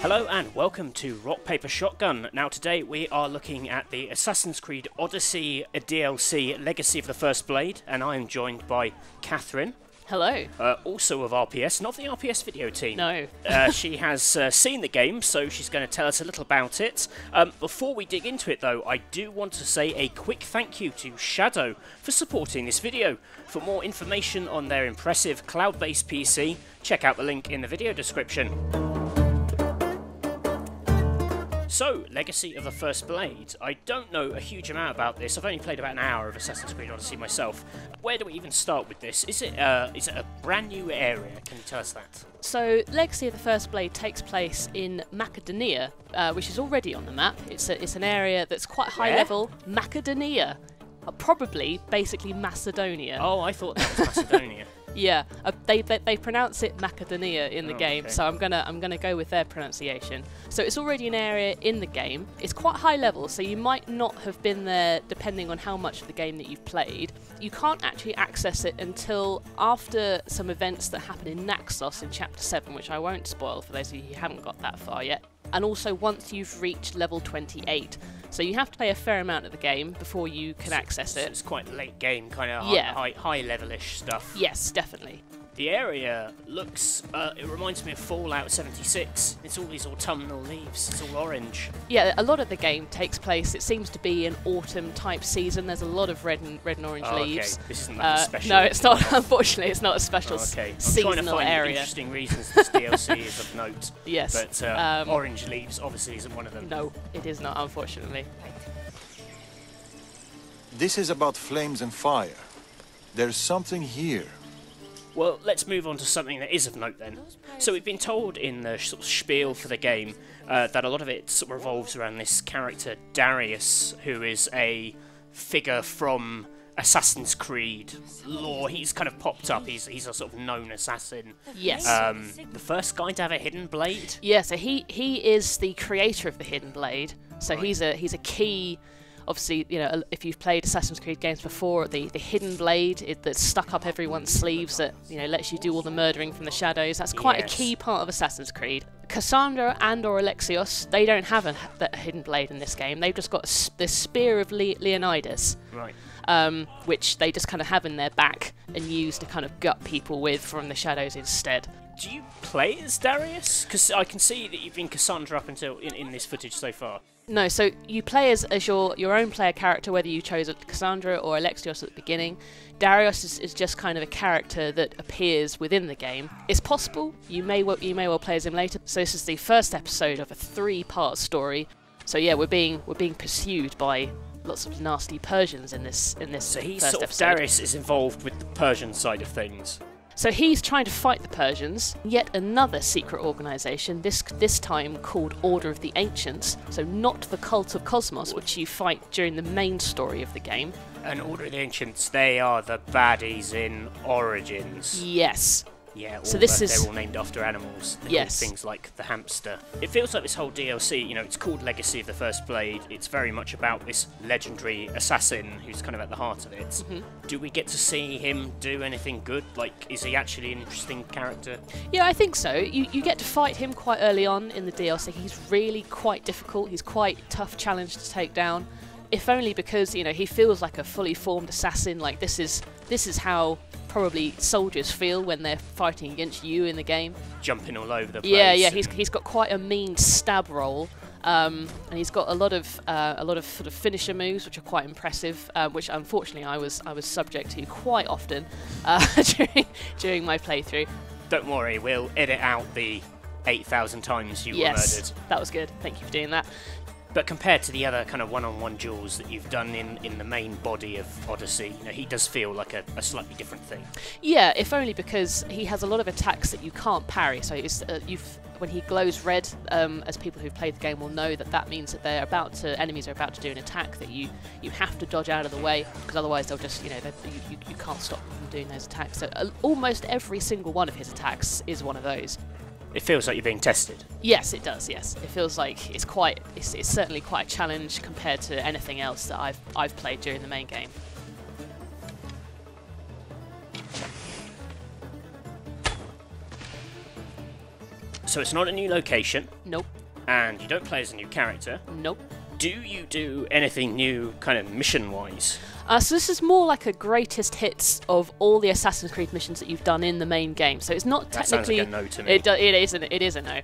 Hello and welcome to Rock Paper Shotgun. Now today we are looking at the Assassin's Creed Odyssey DLC Legacy of the First Blade, and I am joined by Catherine. Hello. Also of RPS, not the RPS video team. No. She has seen the game, so she's going to tell us a little about it. Before we dig into it though, I do want to say a quick thank you to Shadow for supporting this video. For more information on their impressive cloud-based PC, check out the link in the video description. So, Legacy of the First Blade. I don't know a huge amount about this. I've only played about an hour of Assassin's Creed Odyssey myself. Where do we even start with this? Is it a brand new area? Can you tell us that? So, Legacy of the First Blade takes place in Macedonia, which is already on the map. It's an area that's quite high level. Macedonia. Probably, basically Macedonia. Oh, I thought that was Macedonia. Yeah, they pronounce it Macedonia in the game, okay. so I'm gonna go with their pronunciation. So it's already an area in the game. It's quite high level, so you might not have been there depending on how much of the game that you've played. You can't actually access it until after some events that happen in Naxos in Chapter 7, which I won't spoil for those of you who haven't got that far yet. And also once you've reached level 28. So you have to play a fair amount of the game before you can access it. It's quite late game, kind of high level-ish stuff. Yes, definitely. The area looks, it reminds me of Fallout 76. It's all these autumnal leaves, it's all orange. Yeah, a lot of the game takes place, it seems to be an autumn type season. There's a lot of red and orange leaves. Okay. This isn't like a special... No, it's not, unfortunately, it's not a special I'm seasonal trying to find area. interesting reasons this DLC is of note. Yes. But orange leaves obviously isn't one of them. No, it is not, unfortunately. This is about flames and fire. There's something here. Well, let's move on to something that is of note then. So we've been told in the sort of spiel for the game that a lot of it sort of revolves around this character Darius, who is a figure from Assassin's Creed lore. He's kind of popped up. He's a sort of known assassin. Yes. The first guy to have a hidden blade. Yeah, so he is the creator of the hidden blade. So Right. he's a key. Obviously, you know, if you've played Assassin's Creed games before, the hidden blade that's stuck up everyone's sleeves that, you know, lets you do all the murdering from the shadows, that's quite a key part of Assassin's Creed. Kassandra and or Alexios, they don't have a hidden blade in this game. They've just got the spear of Leonidas, Right. which they just kind of have in their back and use to kind of gut people with from the shadows instead. Do you play as Darius? Because I can see that you've been Kassandra up until in this footage so far. No, so you play as your own player character, whether you chose Kassandra or Alexios at the beginning. Darius is just kind of a character that appears within the game. It's possible you may well play as him later. So this is the first episode of a 3-part story. So yeah, we're being pursued by lots of nasty Persians in this So he's first sort of episode. Darius is involved with the Persian side of things. So he's trying to fight the Persians, yet another secret organisation, this time called Order of the Ancients, so not the Cult of Cosmos, which you fight during the main story of the game. And Order of the Ancients, they are the baddies in Origins. Yes. Yeah, So this is... they're all named after animals. They're Yes. called things like the hamster. It feels like this whole DLC, you know, it's called Legacy of the First Blade. It's very much about this legendary assassin who's kind of at the heart of it. Mm-hmm. Do we get to see him do anything good? Like, is he actually an interesting character? Yeah, I think so. You get to fight him quite early on in the DLC. He's really quite difficult. He's quite a tough challenge to take down. If only because, you know, he feels like a fully formed assassin. Like, this is how probably soldiers feel when they're fighting against you in the game. Jumping all over the place. Yeah, he's got quite a mean stab roll, and he's got a lot of sort of finisher moves which are quite impressive, which unfortunately I was subject to quite often during my playthrough. Don't worry, we'll edit out the 8,000 times you were Yes, murdered. that was good. Thank you for doing that. But compared to the other kind of one-on-one duels that you've done in the main body of Odyssey, you know, he does feel like a slightly different thing. Yeah, if only because he has a lot of attacks that you can't parry. So it's, when he glows red, as people who've played the game will know, that means that enemies are about to do an attack that you have to dodge out of the way, because otherwise they'll just, you know, you can't stop them from doing those attacks. So almost every single one of his attacks is one of those. It feels like you're being tested. Yes, it does. Yes, it feels like it's certainly quite a challenge compared to anything else that I've played during the main game. So it's not a new location. Nope. And you don't play as a new character. Nope. Do you do anything new, kind of mission-wise? So this is more like a greatest hits of all the Assassin's Creed missions that you've done in the main game. So it's not technically... That sounds like a no to me. It is a no.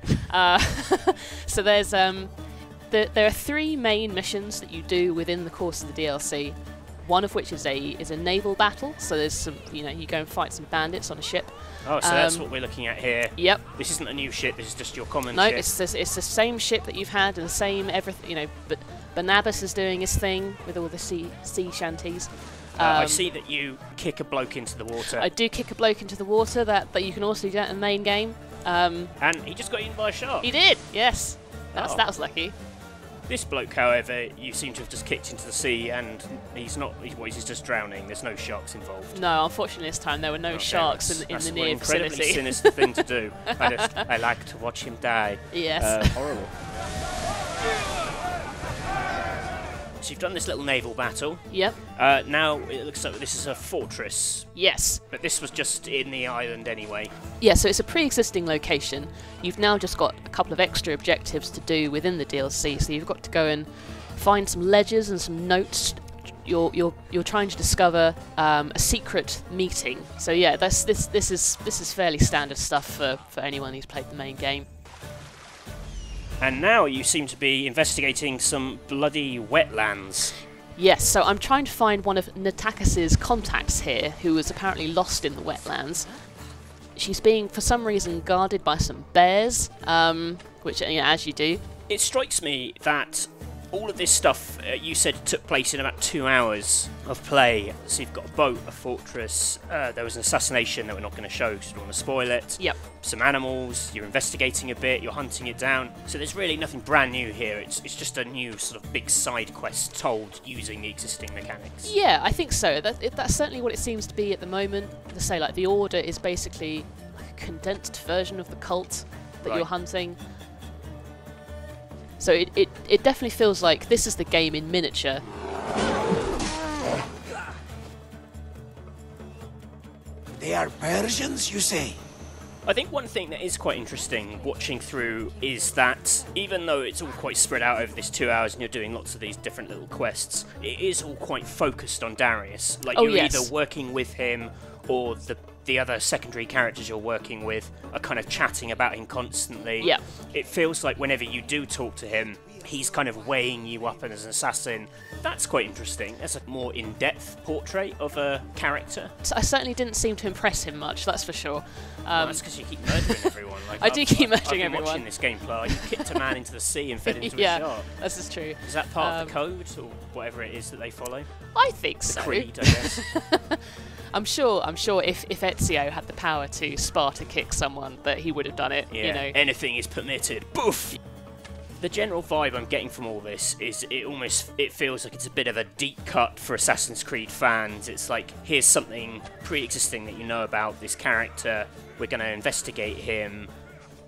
So there's there are 3 main missions that you do within the course of the DLC. One of which is a naval battle. So there's some, you go and fight some bandits on a ship. Oh, so that's what we're looking at here. Yep. This isn't a new ship. This is just your common ship. No, it's the same ship that you've had and the same everything. But Barnabas is doing his thing with all the sea shanties. I see that you kick a bloke into the water. I do kick a bloke into the water. That you can also do that in the main game. And he just got eaten by a shark. He did. Yes. That was lucky. This bloke, however, you seem to have just kicked into the sea, and he's just drowning. There's no sharks involved. No, unfortunately this time there were no sharks in the near vicinity. That's an incredibly sinister thing to do. I like to watch him die. Yes. Horrible. So you've done this little naval battle. Yep. Now it looks like this is a fortress. Yes. But this was just in the island anyway. Yeah, so it's a pre-existing location. You've now just got a couple of extra objectives to do within the DLC. So you've got to go and find some ledgers and some notes. You're trying to discover a secret meeting. So yeah, this is fairly standard stuff for anyone who's played the main game. And now you seem to be investigating some bloody wetlands. Yes, so I'm trying to find one of Natakis's contacts here, who was apparently lost in the wetlands. She's being, for some reason, guarded by some bears, which, as you do. It strikes me that all of this stuff, you said, took place in about 2 hours of play. So you've got a boat, a fortress, there was an assassination that we're not going to show because we don't want to spoil it. Yep. Some animals, you're investigating a bit, you're hunting it down. So there's really nothing brand new here. It's just a new sort of big side quest told using the existing mechanics. Yeah, I think so. That's certainly what it seems to be at the moment. To say, like, the Order is basically like a condensed version of the cult that you're hunting. So it definitely feels like this is the game in miniature. They are Persians, you say? I think one thing that is quite interesting watching through is that even though it's all quite spread out over this 2 hours and you're doing lots of these different little quests, it is all quite focused on Darius. Like you're either working with him or the other secondary characters you're working with are kind of chatting about him constantly. Yeah. It feels like whenever you do talk to him, he's kind of weighing you up as an assassin. That's quite interesting. That's a more in-depth portrait of a character. So I certainly didn't seem to impress him much, that's for sure. Well, that's because you keep murdering everyone. Like, I do keep murdering everyone. everyone. Watching this gameplay, you kicked a man into the sea and fed him to yeah, a shark. this is true. Is that part of the code or whatever it is that they follow? I think so. Creed, I guess. I'm sure if Ezio had the power to Sparta kick someone, that he would have done it. Yeah, anything is permitted. Boof! The general vibe I'm getting from all this is it feels like it's a bit of a deep cut for Assassin's Creed fans. It's like, here's something pre-existing that you know about this character, we're going to investigate him.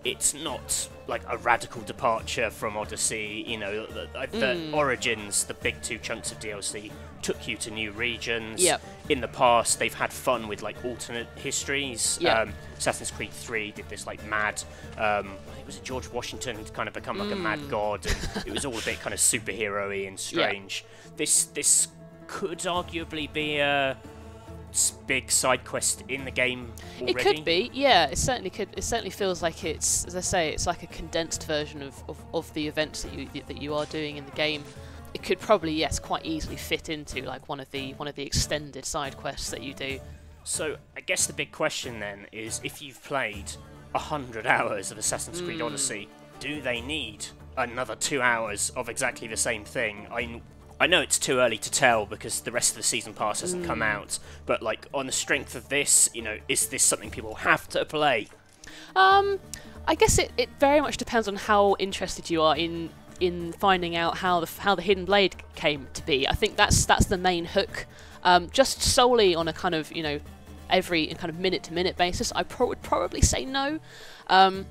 It's not like a radical departure from Odyssey, the Origins, the big 2 chunks of DLC, took you to new regions. Yep. In the past, they've had fun with like alternate histories. Yep. Assassin's Creed 3 did this like mad, I think it was George Washington who'd kind of become like a mad god, and it was all a bit kind of superhero-y and strange. Yep. This could arguably be a big side quest in the game already. It could be, yeah. It certainly could. It certainly feels like it's, as I say, it's like a condensed version of the events that you are doing in the game. It could probably, quite easily fit into like one of the extended side quests that you do. So I guess the big question then is, if you've played 100 hours of Assassin's Creed Odyssey, do they need another 2 hours of exactly the same thing? I know it's too early to tell because the rest of the season pass hasn't come out, but like on the strength of this, is this something people have to play? I guess it very much depends on how interested you are in finding out how the Hidden Blade came to be. I think that's the main hook. Just solely on a kind of every kind of minute to minute basis, I would probably say no. I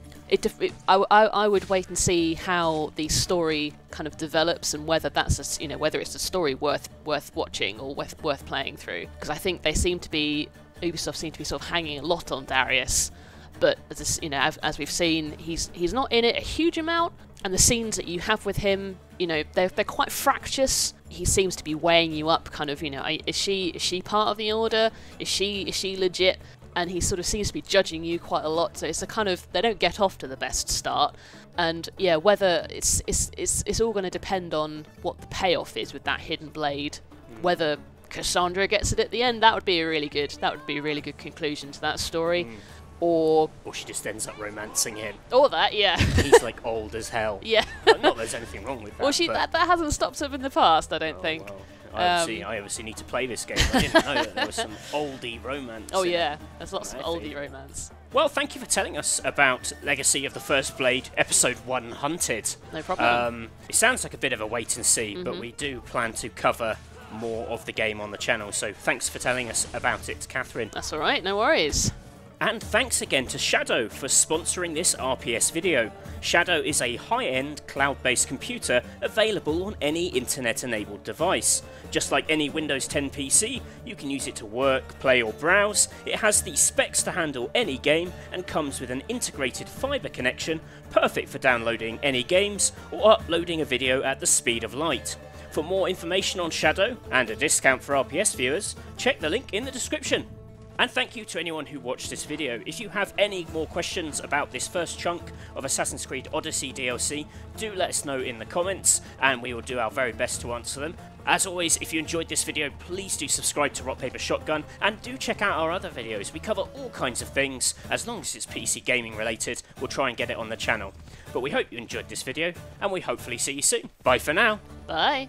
would wait and see how the story kind of develops and whether that's whether it's a story worth watching or worth playing through. Because I think Ubisoft seem to be sort of hanging a lot on Darius, but as we've seen, he's not in it a huge amount. And the scenes that you have with him, you know, they're quite fractious. He seems to be weighing you up, kind of, you know, is she part of the Order? Is she legit? And he sort of seems to be judging you quite a lot. So it's a kind of, they don't get off to the best start. And yeah, whether it's all going to depend on what the payoff is with that hidden blade. Whether Kassandra gets it at the end, that would be a really good conclusion to that story. Or she just ends up romancing him. Or that, yeah. He's like old as hell. Yeah. Not that there's anything wrong with that. Well, that hasn't stopped him in the past, I don't think. Well. I obviously need to play this game. I didn't know that there was some oldie romance. Oh yeah, there's lots of oldie romance. Well, thank you for telling us about Legacy of the First Blade, Episode 1 Hunted. No problem. It sounds like a bit of a wait and see, but we do plan to cover more of the game on the channel, so thanks for telling us about it, Catherine. That's alright, no worries. And thanks again to Shadow for sponsoring this RPS video. Shadow is a high-end, cloud-based computer available on any internet-enabled device. Just like any Windows 10 PC, you can use it to work, play or browse. It has the specs to handle any game and comes with an integrated fibre connection, perfect for downloading any games or uploading a video at the speed of light. For more information on Shadow and a discount for RPS viewers, check the link in the description. And thank you to anyone who watched this video. If you have any more questions about this first chunk of Assassin's Creed Odyssey DLC, do let us know in the comments and we will do our very best to answer them. As always, if you enjoyed this video, please do subscribe to Rock Paper Shotgun and do check out our other videos. We cover all kinds of things. As long as it's PC gaming related, we'll try and get it on the channel. But we hope you enjoyed this video and we hopefully see you soon. Bye for now. Bye.